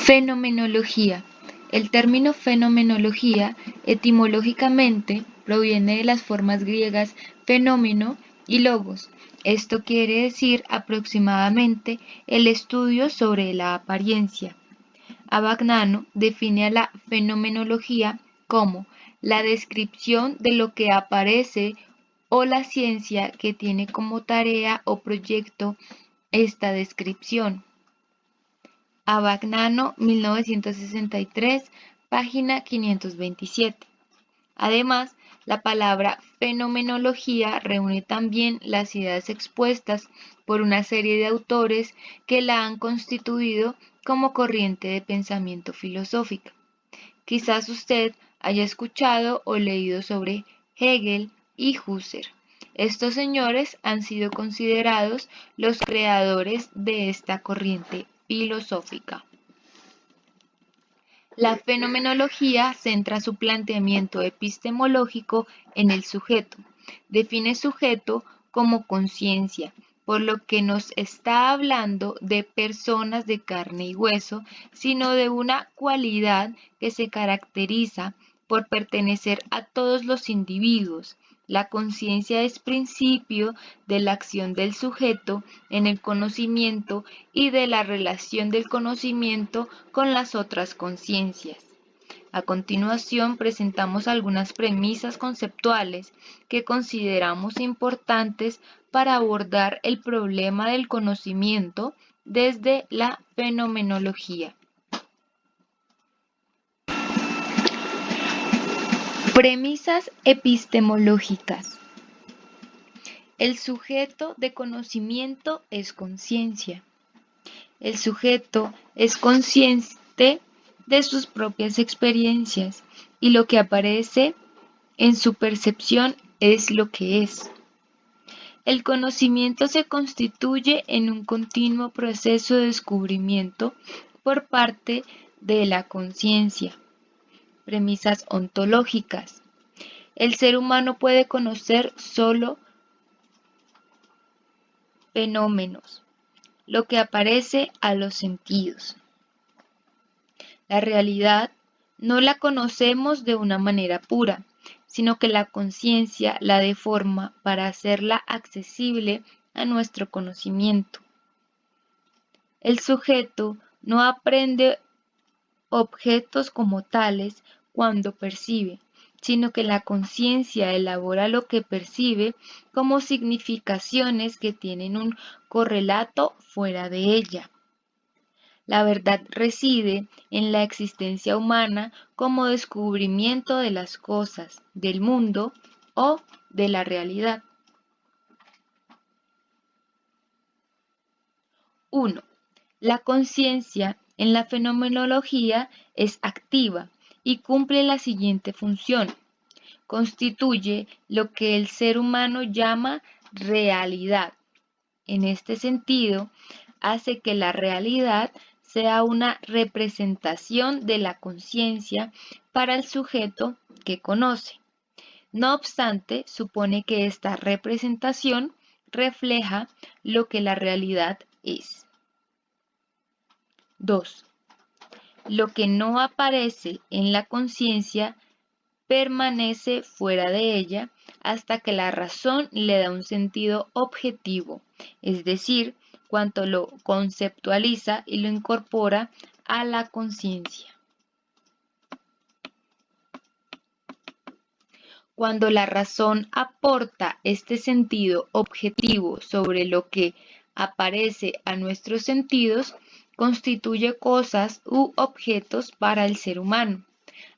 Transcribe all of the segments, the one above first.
Fenomenología. El término fenomenología etimológicamente proviene de las formas griegas fenómeno y logos. Esto quiere decir aproximadamente el estudio sobre la apariencia. Abagnano define a la fenomenología como la descripción de lo que aparece o la ciencia que tiene como tarea o proyecto esta descripción. Abagnano, 1963, página 527. Además, la palabra fenomenología reúne también las ideas expuestas por una serie de autores que la han constituido como corriente de pensamiento filosófica. Quizás usted haya escuchado o leído sobre Hegel y Husserl. Estos señores han sido considerados los creadores de esta corriente filosófica. La fenomenología centra su planteamiento epistemológico en el sujeto. Define sujeto como conciencia, por lo que nos está hablando de personas de carne y hueso, sino de una cualidad que se caracteriza por pertenecer a todos los individuos. La conciencia es principio de la acción del sujeto en el conocimiento y de la relación del conocimiento con las otras conciencias. A continuación presentamos algunas premisas conceptuales que consideramos importantes para abordar el problema del conocimiento desde la fenomenología. Premisas epistemológicas. El sujeto de conocimiento es conciencia. El sujeto es consciente de sus propias experiencias y lo que aparece en su percepción es lo que es. El conocimiento se constituye en un continuo proceso de descubrimiento por parte de la conciencia. Premisas ontológicas. El ser humano puede conocer solo fenómenos, lo que aparece a los sentidos. La realidad no la conocemos de una manera pura, sino que la conciencia la deforma para hacerla accesible a nuestro conocimiento. El sujeto no aprende objetos como tales cuando percibe, sino que la conciencia elabora lo que percibe como significaciones que tienen un correlato fuera de ella. La verdad reside en la existencia humana como descubrimiento de las cosas, del mundo o de la realidad. 1. La conciencia en la fenomenología es activa y cumple la siguiente función. Constituye lo que el ser humano llama realidad. En este sentido, hace que la realidad sea una representación de la conciencia para el sujeto que conoce. No obstante, supone que esta representación refleja lo que la realidad es. 2. Lo que no aparece en la conciencia permanece fuera de ella hasta que la razón le da un sentido objetivo, es decir, cuando lo conceptualiza y lo incorpora a la conciencia. Cuando la razón aporta este sentido objetivo sobre lo que aparece a nuestros sentidos, constituye cosas u objetos para el ser humano.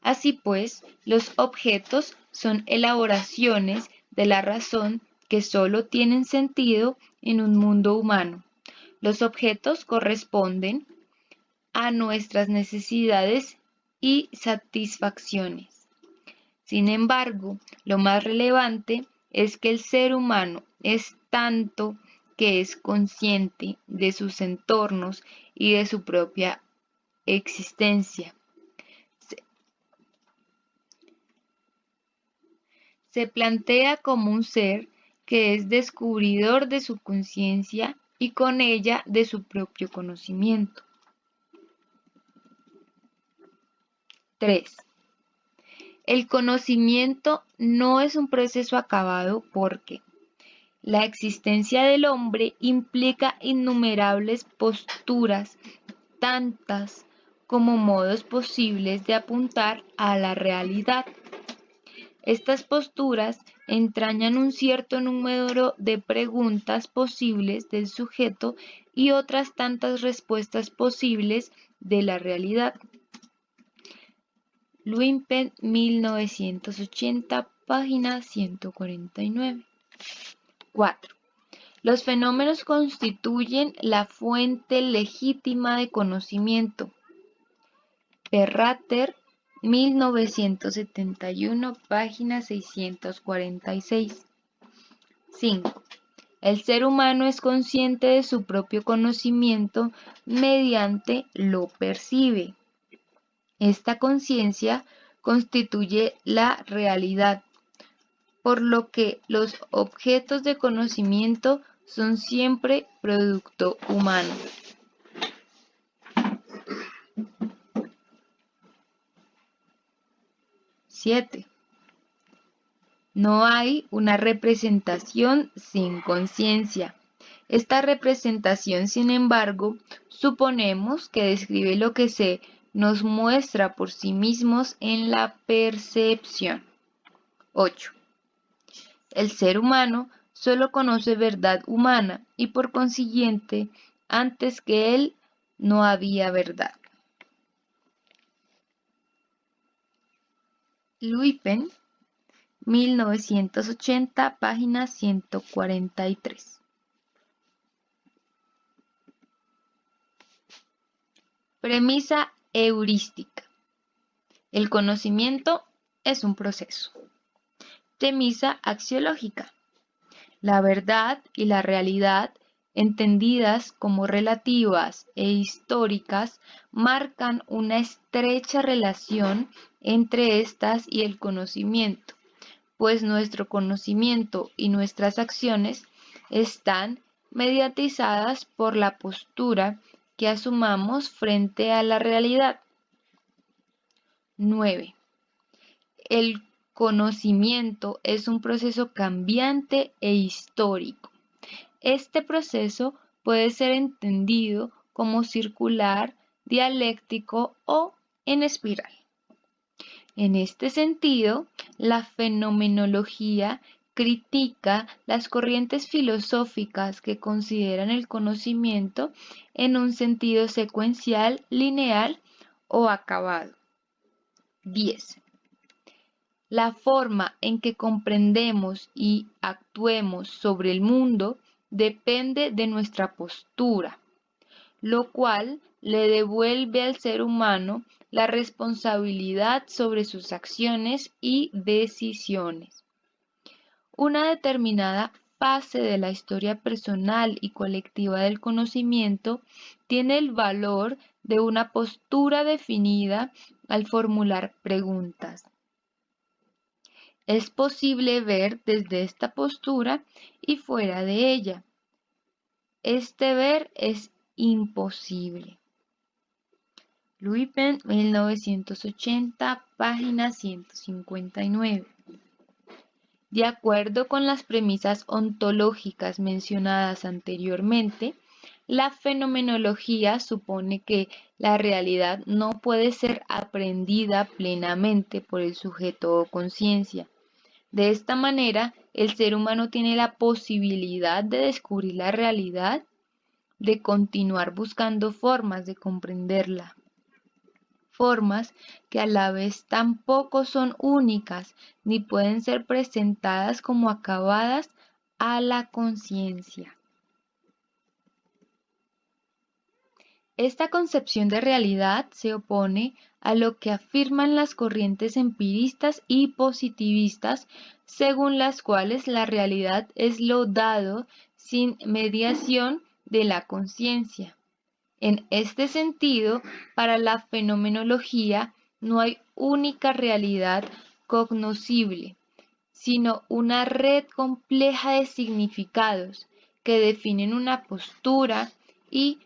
Así pues, los objetos son elaboraciones de la razón que solo tienen sentido en un mundo humano. Los objetos corresponden a nuestras necesidades y satisfacciones. Sin embargo, lo más relevante es que el ser humano es tanto que es consciente de sus entornos y de su propia existencia. Se plantea como un ser que es descubridor de su conciencia y con ella de su propio conocimiento. 3. El conocimiento no es un proceso acabado porque la existencia del hombre implica innumerables posturas, tantas como modos posibles de apuntar a la realidad. Estas posturas entrañan un cierto número de preguntas posibles del sujeto y otras tantas respuestas posibles de la realidad. Luypen, 1980, página 149. 4. Los fenómenos constituyen la fuente legítima de conocimiento. Perrater, 1971, página 646. 5. El ser humano es consciente de su propio conocimiento mediante lo percibe. Esta conciencia constituye la realidad, por lo que los objetos de conocimiento son siempre producto humano. 7. No hay una representación sin conciencia. Esta representación, sin embargo, suponemos que describe lo que se nos muestra por sí mismos en la percepción. 8. El ser humano solo conoce verdad humana y por consiguiente, antes que él no había verdad. Luypen, 1980, página 143. Premisa heurística. El conocimiento es un proceso. Premisa axiológica. La verdad y la realidad, entendidas como relativas e históricas, marcan una estrecha relación entre estas y el conocimiento, pues nuestro conocimiento y nuestras acciones están mediatizadas por la postura que asumamos frente a la realidad. 9. El conocimiento es un proceso cambiante e histórico. Este proceso puede ser entendido como circular, dialéctico o en espiral. En este sentido, la fenomenología critica las corrientes filosóficas que consideran el conocimiento en un sentido secuencial, lineal o acabado. 10. La forma en que comprendemos y actuemos sobre el mundo depende de nuestra postura, lo cual le devuelve al ser humano la responsabilidad sobre sus acciones y decisiones. Una determinada fase de la historia personal y colectiva del conocimiento tiene el valor de una postura definida al formular preguntas. Es posible ver desde esta postura y fuera de ella. Este ver es imposible. Luypen, 1980, página 159. De acuerdo con las premisas ontológicas mencionadas anteriormente, la fenomenología supone que la realidad no puede ser aprendida plenamente por el sujeto o conciencia. De esta manera, el ser humano tiene la posibilidad de descubrir la realidad, de continuar buscando formas de comprenderla. Formas que a la vez tampoco son únicas ni pueden ser presentadas como acabadas a la conciencia. Esta concepción de realidad se opone a lo que afirman las corrientes empiristas y positivistas, según las cuales la realidad es lo dado sin mediación de la conciencia. En este sentido, para la fenomenología no hay única realidad cognoscible, sino una red compleja de significados que definen una postura y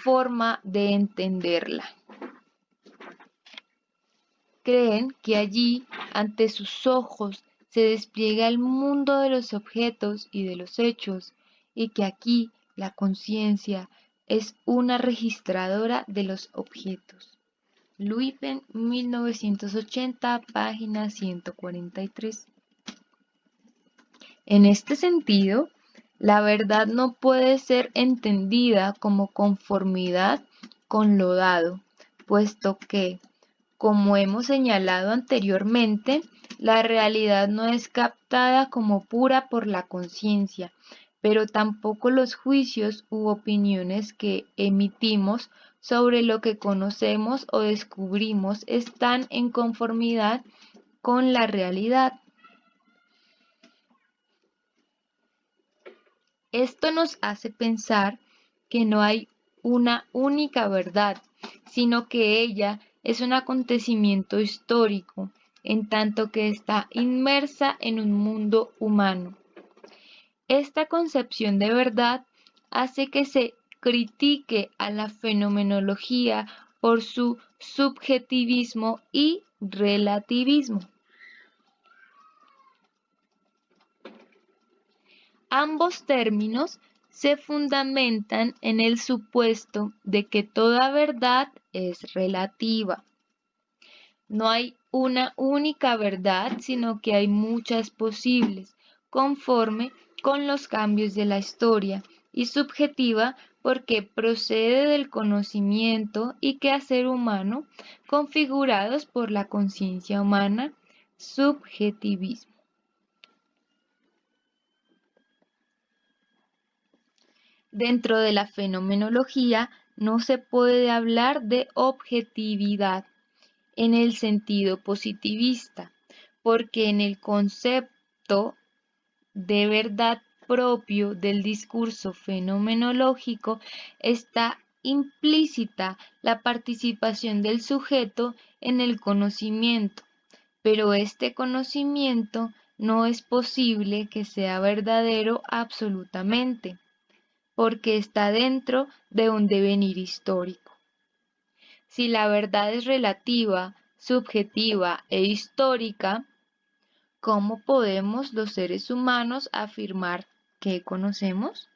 forma de entenderla. creen que allí, ante sus ojos, se despliega el mundo de los objetos y de los hechos, y que aquí la conciencia es una registradora de los objetos. Louis Penn, 1980, página 143. En este sentido, la verdad no puede ser entendida como conformidad con lo dado, puesto que, como hemos señalado anteriormente, la realidad no es captada como pura por la conciencia, pero tampoco los juicios u opiniones que emitimos sobre lo que conocemos o descubrimos están en conformidad con la realidad. Esto nos hace pensar que no hay una única verdad, sino que ella es un acontecimiento histórico, en tanto que está inmersa en un mundo humano. Esta concepción de verdad hace que se critique a la fenomenología por su subjetivismo y relativismo. Ambos términos se fundamentan en el supuesto de que toda verdad es relativa. No hay una única verdad, sino que hay muchas posibles, conforme con los cambios de la historia, y subjetiva porque procede del conocimiento y quehacer humano, configurados por la conciencia humana, subjetivismo. Dentro de la fenomenología no se puede hablar de objetividad en el sentido positivista, porque en el concepto de verdad propio del discurso fenomenológico está implícita la participación del sujeto en el conocimiento, pero este conocimiento no es posible que sea verdadero absolutamente, porque está dentro de un devenir histórico. Si la verdad es relativa, subjetiva e histórica, ¿cómo podemos los seres humanos afirmar que conocemos?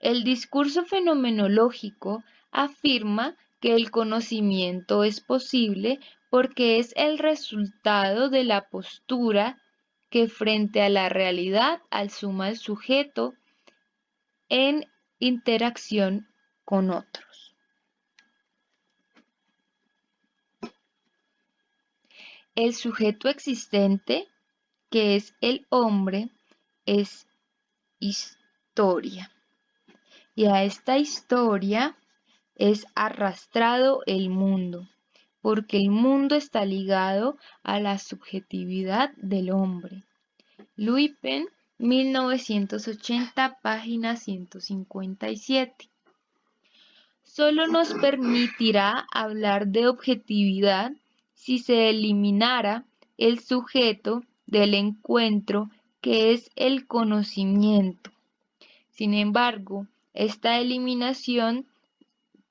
El discurso fenomenológico afirma que el conocimiento es posible porque es el resultado de la postura que frente a la realidad asuma el sujeto en interacción con otros. El sujeto existente, que es el hombre, es historia. Y a esta historia es arrastrado el mundo, porque el mundo está ligado a la subjetividad del hombre. Louis Penn, 1980, página 157. Solo nos permitirá hablar de objetividad si se eliminara el sujeto del encuentro, que es el conocimiento. Sin embargo, esta eliminación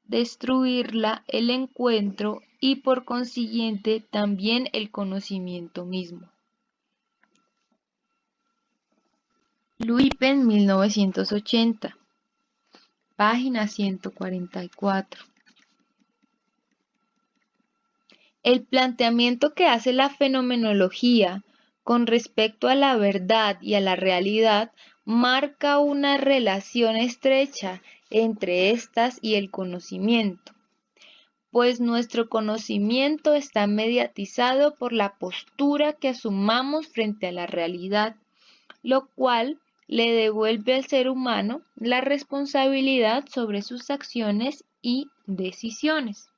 destruirá el encuentro y por consiguiente también el conocimiento mismo. Louis Penn, 1980, página 144. El planteamiento que hace la fenomenología con respecto a la verdad y a la realidad marca una relación estrecha entre estas y el conocimiento, pues nuestro conocimiento está mediatizado por la postura que asumamos frente a la realidad, lo cual le devuelve al ser humano la responsabilidad sobre sus acciones y decisiones.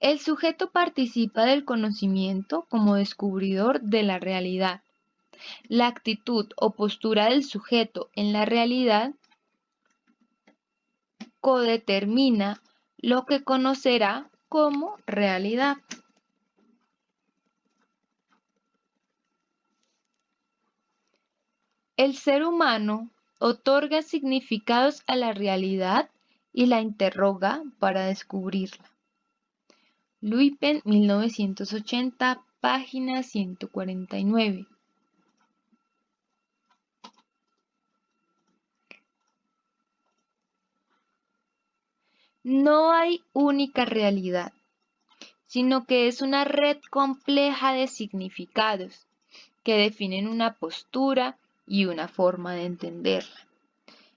El sujeto participa del conocimiento como descubridor de la realidad. La actitud o postura del sujeto en la realidad codetermina lo que conocerá como realidad. El ser humano otorga significados a la realidad y la interroga para descubrirla. Luypen, 1980, página 149. No hay única realidad, sino que es una red compleja de significados que definen una postura y una forma de entenderla.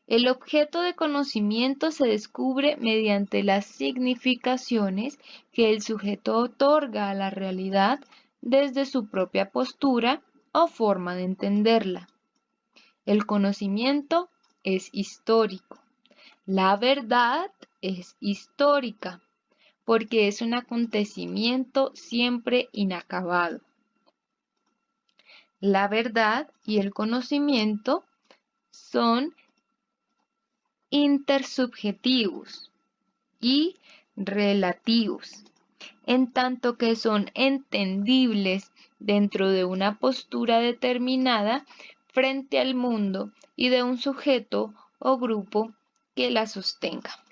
El objeto de conocimiento se descubre mediante las significaciones que el sujeto otorga a la realidad desde su propia postura o forma de entenderla. El conocimiento es histórico. La verdad es histórica, porque es un acontecimiento siempre inacabado. La verdad y el conocimiento son intersubjetivos y relativos, en tanto que son entendibles dentro de una postura determinada frente al mundo y de un sujeto o grupo que la sostenga.